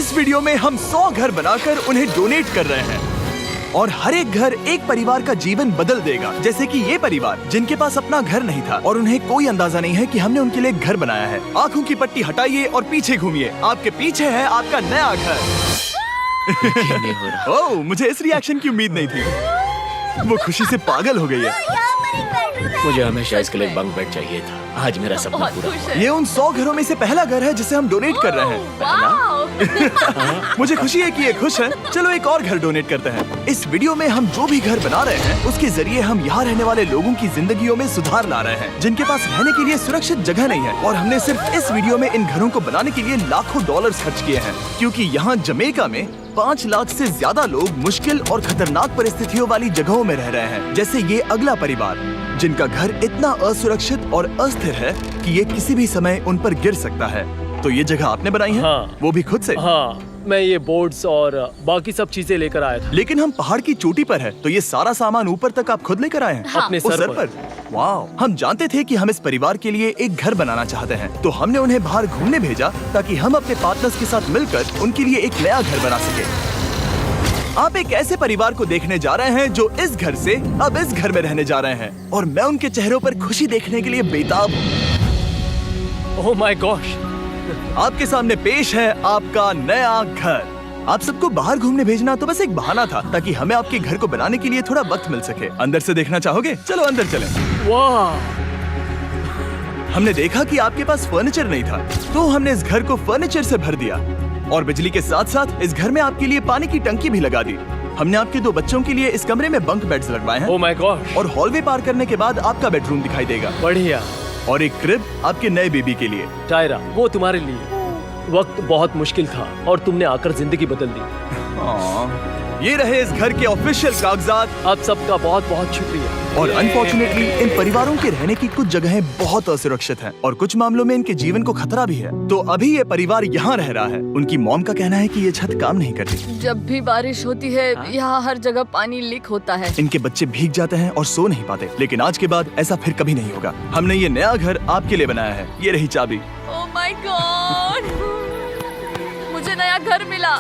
इस वीडियो में हम 100 घर बनाकर उन्हें डोनेट कर रहे हैं और हर एक घर एक परिवार का जीवन बदल देगा। जैसे कि ये परिवार जिनके पास अपना घर नहीं था और उन्हें कोई अंदाजा नहीं है कि हमने उनके लिए घर बनाया है। आंखों की पट्टी हटाइए और पीछे घूमिए। आपके पीछे है आपका नया घर। ओह, मुझे इस रिएक्शन की उम्मीद नहीं थी। वो खुशी से पागल हो गई है। मुझे हमेशा इसके लिए बंक बेड चाहिए था। आज मेरा सपना पूरा हुआ। ये उन 100 घरों में से पहला घर है जिसे हम डोनेट कर रहे हैं। मुझे खुशी है कि ये खुश है। चलो एक और घर डोनेट करते हैं। इस वीडियो में हम जो भी घर बना रहे हैं उसके जरिए हम यहाँ रहने वाले लोगों की जिंदगियों में सुधार ला रहे हैं जिनके पास रहने के लिए सुरक्षित जगह नहीं है। और हमने सिर्फ इस वीडियो में इन घरों को बनाने के लिए लाखों डॉलर्स खर्च किए हैं, क्योंकि यहाँ जमैका में 5 लाख से ज्यादा लोग मुश्किल और खतरनाक परिस्थितियों वाली जगहों में रह रहे हैं। जैसे ये अगला परिवार जिनका घर इतना असुरक्षित और अस्थिर है कि ये किसी भी समय उन पर गिर सकता है। तो ये जगह आपने बनाई है? हाँ। वो भी खुद से? हाँ, मैं ये बोर्ड्स और बाकी सब चीजें लेकर आया था। लेकिन हम पहाड़ की चोटी पर है, तो ये सारा सामान ऊपर तक आप खुद लेकर आए हैं? हाँ। अपने उस सर पर। वाह! हम जानते थे कि हम इस परिवार के लिए एक घर बनाना चाहते हैं, तो हमने उन्हें बाहर घूमने भेजा ताकि हम अपने पार्टनर्स के साथ मिलकर उनके लिए एक नया घर बना सके। आप एक ऐसे परिवार को देखने जा रहे हैं जो इस घर से अब इस घर में रहने जा रहे हैं, और मैं उनके चेहरों पर खुशी देखने के लिए बेताब हूँ। Oh my gosh! आपके सामने पेश है आपका नया घर। आप सबको बाहर घूमने भेजना तो बस एक बहाना था ताकि हमें आपके घर को बनाने के लिए थोड़ा वक्त मिल सके। अंदर से देखना चाहोगे? चलो अंदर चलें। वाह! हमने देखा कि आपके पास फर्नीचर नहीं था, तो हमने इस घर को फर्नीचर से भर दिया और बिजली के साथ साथ इस घर में आपके लिए पानी की टंकी भी लगा दी। हमने आपके 2 बच्चों के लिए इस कमरे में बंक बेड्स लगवाए हैं। Oh my gosh! और हॉलवे पार करने के बाद आपका बेडरूम दिखाई देगा। बढ़िया। और एक क्रिब आपके नए बेबी के लिए। टायरा, वो तुम्हारे लिए। वक्त बहुत मुश्किल था और तुमने आकर जिंदगी बदल दी। ये रहे इस घर के ऑफिशियल कागजात। आप सबका बहुत बहुत शुक्रिया। और अनफॉर्चुनेटली इन परिवारों के रहने की कुछ जगहें बहुत असुरक्षित हैं और कुछ मामलों में इनके जीवन को खतरा भी है। तो अभी ये परिवार यहाँ रह रहा है। उनकी मॉम का कहना है कि ये छत काम नहीं करती। जब भी बारिश होती है यहाँ हर जगह पानी लीक होता है। इनके बच्चे भीग जाते हैं और सो नहीं पाते, लेकिन आज के बाद ऐसा फिर कभी नहीं होगा। हमने ये नया घर आपके लिए बनाया है। ये रही चाबी। Oh my God! मुझे नया घर मिला।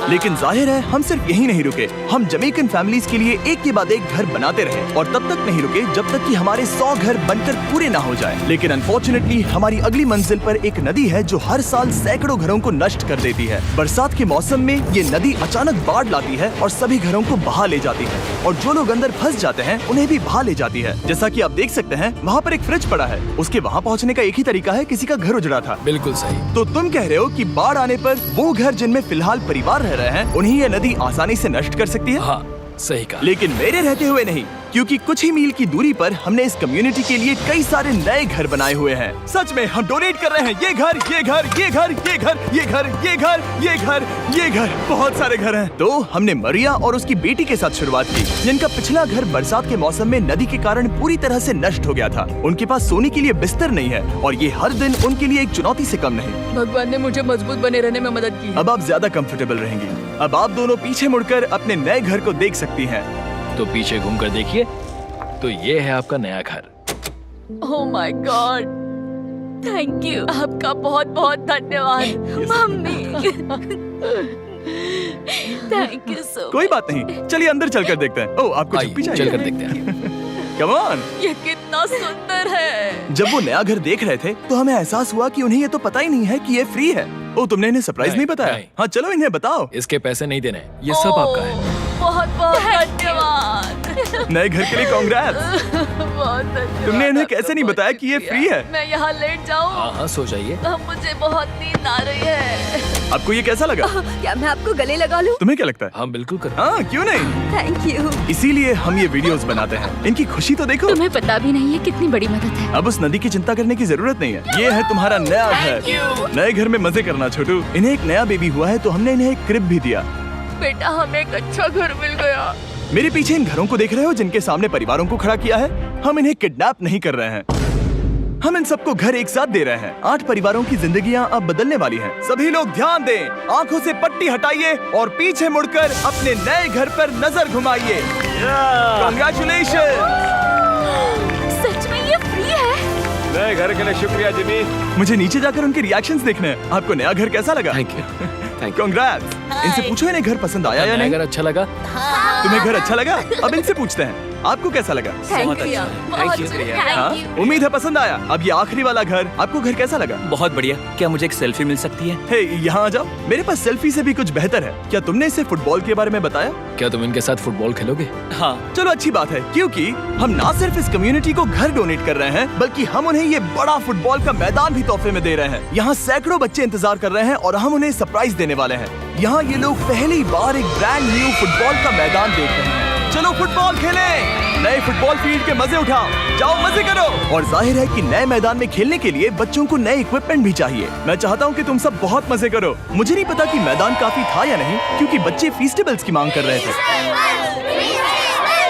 लेकिन जाहिर है हम सिर्फ यहीं नहीं रुके। हम जमैकन फैमिलीज के लिए एक के बाद एक घर बनाते रहे और तब तक नहीं रुके जब तक कि हमारे 100 घर बनकर पूरे ना हो जाए। लेकिन अनफॉर्चुनेटली हमारी अगली मंजिल पर एक नदी है जो हर साल सैकड़ों घरों को नष्ट कर देती है। बरसात के मौसम में ये नदी अचानक बाढ़ लाती है और सभी घरों को बहा ले जाती है, और जो लोग अंदर फंस जाते हैं उन्हें भी बहा ले जाती है। जैसा कि आप देख सकते हैं वहाँ पर एक फ्रिज पड़ा है। उसके वहाँ पहुँचने का एक ही तरीका है, किसी का घर उजड़ा था। बिल्कुल सही। तो तुम कह रहे हो कि बाढ़ आने पर वो घर जिनमें फिलहाल परिवार रह रहे हैं उन्हें ये नदी आसानी से नष्ट कर सकती है? हाँ, सही कहा। लेकिन मेरे रहते हुए नहीं, क्योंकि कुछ ही मील की दूरी पर हमने इस कम्युनिटी के लिए कई सारे नए घर बनाए हुए हैं। सच में हम डोनेट कर रहे हैं। ये घर, ये घर, ये घर, ये घर, ये घर, ये घर, ये घर, ये घर, बहुत सारे घर हैं। तो हमने मरिया और उसकी बेटी के साथ शुरुआत की, जिनका पिछला घर बरसात के मौसम में नदी के कारण पूरी तरह से नष्ट हो गया था। उनके पास सोने के लिए बिस्तर नहीं है और ये हर दिन उनके लिए एक चुनौती से कम नहीं। भगवान ने मुझे मजबूत बने रहने में मदद की। अब आप ज्यादा कंफर्टेबल रहेंगी। अब आप दोनों पीछे मुड़कर अपने नए घर को देख सकती हैं। तो पीछे घूमकर देखिए, तो ये है आपका नया घर। Oh my God! Thank you. आपका बहुत बहुत धन्यवाद मम्मी। Thank you so. कोई बात नहीं, चलिए अंदर चलकर देखते हैं। ओह, आपको छुट्टी चाहिए? चलकर देखते हैं। Come on. ये कितना सुंदर है। जब वो नया घर देख रहे थे तो हमें एहसास हुआ कि उन्हें ये तो पता ही नहीं है कि ये फ्री है। ओह, तुमने इन्हें सरप्राइज नहीं बताया? नहीं। हाँ, चलो इन्हें बताओ। इसके पैसे नहीं देने, ये सब आपका है। बहुत बहुत धन्यवाद। नए घर के लिए कांग्रेट्स। बहुत धन्यवाद। तुमने इन्हें कैसे नहीं बताया कि ये फ्री है? मैं यहाँ लेट जाऊँ? हाँ हाँ, सो जाइए। मुझे बहुत नींद आ रही है। आपको ये कैसा लगा? क्या मैं आपको गले लगा लूं? तुम्हें क्या लगता है? हम बिल्कुल कर। हाँ, क्यों नहीं? Thank you. इसीलिए हम ये वीडियोस बनाते हैं। इनकी खुशी तो देखो। तुम्हें पता भी नहीं है कितनी बड़ी मदद है। अब उस नदी की चिंता करने की जरूरत नहीं है। ये है तुम्हारा नया घर। नए घर में मजे करना छोटू। इन्हें एक नया बेबी हुआ है तो हमने इन्हें एक क्रिब भी दिया। बेटा, हमें एक अच्छा घर मिल गया। मेरे पीछे इन घरों को देख रहे हो जिनके सामने परिवारों को खड़ा किया है? हम इन्हें किडनैप नहीं कर रहे हैं। हम इन सबको घर एक साथ दे रहे हैं। 8 परिवारों की जिंदगियां अब बदलने वाली हैं। सभी लोग ध्यान दें, आंखों से पट्टी हटाइए और पीछे मुड़कर अपने नए घर पर नजर घुमाइए। कांग्रेचुलेशन। सच में ये फ्री है? नए घर के लिए शुक्रिया जिमी। मुझे नीचे जाकर उनके रिएक्शंस देखने हैं। आपको नया घर कैसा लगा? Thank you, thank you. Congrats. इनसे पूछो इन्हें घर पसंद आया या नहीं? अगर अच्छा लगा। तुम्हें घर अच्छा लगा? अब इनसे पूछते हैं आपको कैसा लगा? Thank you Thank you. हाँ? उम्मीद है पसंद आया। अब ये आखिरी वाला घर, आपको घर कैसा लगा? बहुत बढ़िया। क्या मुझे एक सेल्फी मिल सकती है? हे, यहाँ आ जाओ। मेरे पास सेल्फी से भी कुछ बेहतर है। क्या तुमने इसे फुटबॉल के बारे में बताया? क्या तुम इनके साथ फुटबॉल खेलोगे? हाँ। चलो अच्छी बात है, क्योंकि हम ना सिर्फ इस कम्युनिटी को घर डोनेट कर रहे हैं, बल्कि हम उन्हें ये बड़ा फुटबॉल का मैदान भी तोहफे में दे रहे हैं। यहाँ सैकड़ों बच्चे इंतजार कर रहे हैं और हम उन्हें सरप्राइज देने वाले हैं। यहाँ ये लोग पहली बार एक ब्रांड न्यू फुटबॉल का मैदान देख रहे हैं। चलो फुटबॉल खेलें, नए फुटबॉल फील्ड के मजे उठाओ, जाओ मजे करो। और जाहिर है कि नए मैदान में खेलने के लिए बच्चों को नए इक्विपमेंट भी चाहिए। मैं चाहता हूँ कि तुम सब बहुत मजे करो। मुझे नहीं पता कि मैदान काफी था या नहीं, क्योंकि बच्चे फीस्टेबल्स की मांग कर रहे थे।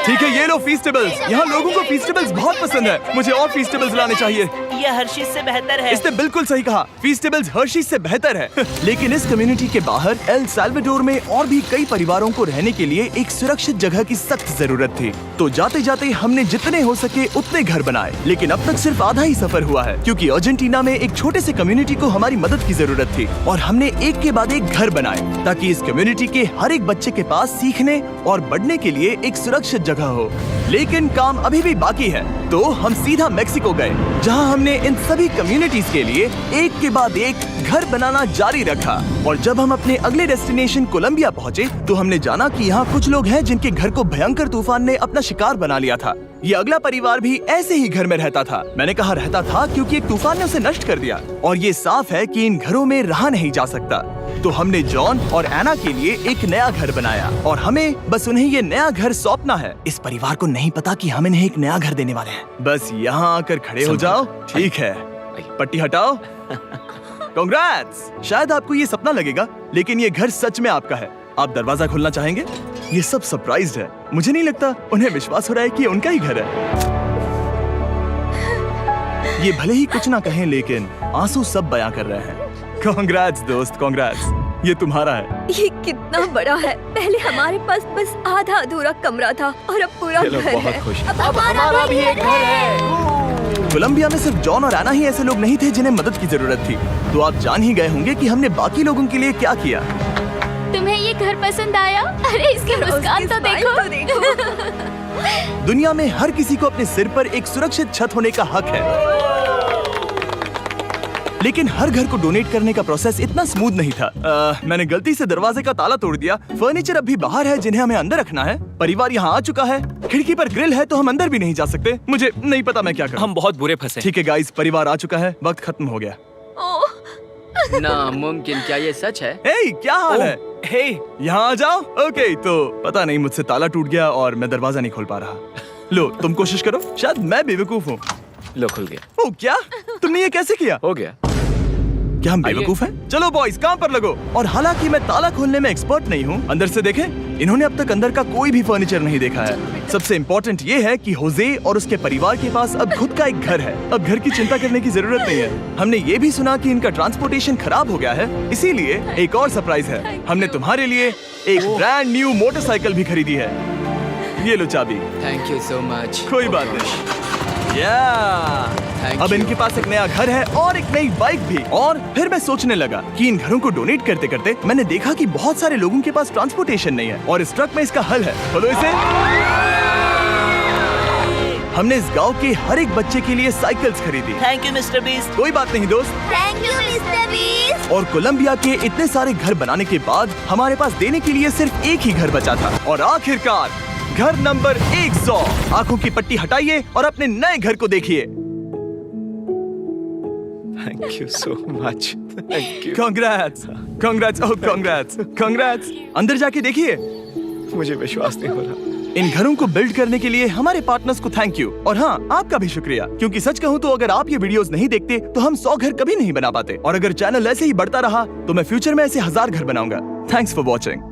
ठीक है, ये लो फीस्टेबल्स। यहाँ लोगों को फीस्टेबल्स बहुत पसंद है। मुझे और फीस्टेबल्स लाने चाहिए। ये हर्शीज से बेहतर है। इसने बिल्कुल सही कहा, फीस्टेबल्स हर्शीज से बेहतर है। लेकिन इस कम्युनिटी के बाहर एल साल्वाडोर में और भी कई परिवारों को रहने के लिए एक सुरक्षित जगह की सख्त जरूरत थी। तो जाते जाते हमने जितने हो सके उतने घर बनाए, लेकिन अब तक सिर्फ आधा ही सफर हुआ है, क्योंकि अर्जेंटीना में एक छोटे से कम्युनिटी को हमारी मदद की जरूरत थी और हमने एक के बाद एक घर बनाए ताकि इस कम्युनिटी के हर एक बच्चे के पास सीखने और बढ़ने के लिए एक सुरक्षित जगह हो। लेकिन काम अभी भी बाकी है, तो हम सीधा मेक्सिको गए, जहां हमने इन सभी कम्युनिटीज के लिए एक के बाद एक घर बनाना जारी रखा। और जब हम अपने अगले डेस्टिनेशन कोलंबिया पहुंचे, तो हमने जाना कि यहाँ कुछ लोग हैं जिनके घर को भयंकर तूफान ने अपना शिकार बना लिया था। ये अगला परिवार भी ऐसे ही घर में रहता था। मैंने कहा रहता था क्योंकि एक तूफान ने उसे नष्ट कर दिया, और ये साफ है कि इन घरों में रहा नहीं जा सकता। तो हमने जॉन और एना के लिए एक नया घर बनाया और हमें बस उन्हें ये नया घर सौंपना है। इस परिवार को नहीं पता कि हम इन्हें एक नया घर देने वाले हैं। बस यहाँ आकर खड़े हो जाओ। ठीक है, पट्टी हटाओ। कांग्रेट्स। शायद आपको ये सपना लगेगा, लेकिन ये घर सच में आपका है। आप दरवाजा खोलना चाहेंगे? ये सब सरप्राइज्ड है। मुझे नहीं लगता उन्हें विश्वास हो रहा है कि ये उनका ही घर है। ये भले ही कुछ ना कहें, लेकिन आंसू सब बयां कर रहे हैं। कांग्रेट्स दोस्त, कांग्रेट्स। ये तुम्हारा है। ये कितना बड़ा है। पहले हमारे पास बस आधा अधूरा कमरा था और अब पूरा घर है। बहुत खुश। अब हमारा भी एक घर है। कोलंबिया में सिर्फ जॉन और एना ही ऐसे लोग नहीं थे जिन्हें मदद की जरूरत थी। तो आप जान ही गए होंगे कि हमने बाकी लोगों के लिए क्या किया। तुम्हें ये घर पसंद आया? अरे इसकी मुस्कान तो देखो। दुनिया में हर किसी को अपने सिर पर एक सुरक्षित छत होने का हक है, लेकिन हर घर को डोनेट करने का प्रोसेस इतना स्मूथ नहीं था। मैंने गलती से दरवाजे का ताला तोड़ दिया। फर्नीचर अब भी बाहर है जिन्हें हमें अंदर रखना है। परिवार यहाँ आ चुका है। खिड़की पर ग्रिल है तो हम अंदर भी नहीं जा सकते। मुझे नहीं पता मैं क्या करूं। हम बहुत बुरे फंसे। ठीक है गाइस, परिवार आ चुका है। वक्त खत्म हो गया। नामुमकिन, क्या ये सच है? हे, क्या हाल है? हे, यहाँ आ जाओ। ओके, तो पता नहीं मुझसे ताला टूट गया और मैं दरवाजा नहीं खोल पा रहा। लो तुम कोशिश करो, शायद मैं बेवकूफ हूँ। लो खुल गया। ओ क्या? तुमने ये कैसे किया? हो गया। क्या हम बेवकूफ हैं? चलो बॉयज काम पर लगो। और हालांकि मैं ताला खोलने में एक्सपर्ट नहीं हूँ, अंदर से देखें। इन्होंने अब तक अंदर का कोई भी फर्नीचर नहीं देखा है। सबसे इम्पोर्टेंट ये है कि होजे और उसके परिवार के पास अब खुद का एक घर है। अब घर की चिंता करने की जरूरत नहीं है। हमने ये भी सुना कि इनका ट्रांसपोर्टेशन खराब हो गया है, इसीलिए एक और सरप्राइज है। हमने तुम्हारे लिए एक ब्रांड न्यू मोटरसाइकिल भी खरीदी है। ये लो चाबी। Thank you so much. कोई बात नहीं। अब इनके पास एक नया घर है और एक नई बाइक भी। और फिर मैं सोचने लगा कि इन घरों को डोनेट करते करते मैंने देखा कि बहुत सारे लोगों के पास ट्रांसपोर्टेशन नहीं है, और इस ट्रक में इसका हल है। खोलो इसे। हमने इस गांव के हर एक बच्चे के लिए साइकिल्स खरीदी। Thank you mister beast. कोई बात नहीं दोस्त। Thank you mister beast. और कोलंबिया के इतने सारे घर बनाने के बाद हमारे पास देने के लिए सिर्फ एक ही घर बचा था। और आखिरकार घर नंबर 100। आंखों की पट्टी हटाइए और अपने नए घर को देखिए। Thank you so much. Thank you. Congrats, congrats, oh congrats, congrats. अंदर जाके देखिए। मुझे विश्वास नहीं हो रहा। इन घरों को बिल्ड करने के लिए हमारे पार्टनर्स को थैंक यू। और हाँ, आपका भी शुक्रिया, क्योंकि सच कहूँ तो अगर आप ये वीडियोस नहीं देखते तो हम 100 घर कभी नहीं बना पाते। और अगर चैनल ऐसे ही बढ़ता रहा तो मैं फ्यूचर में ऐसे 1000 घर बनाऊंगा। Thanks for watching.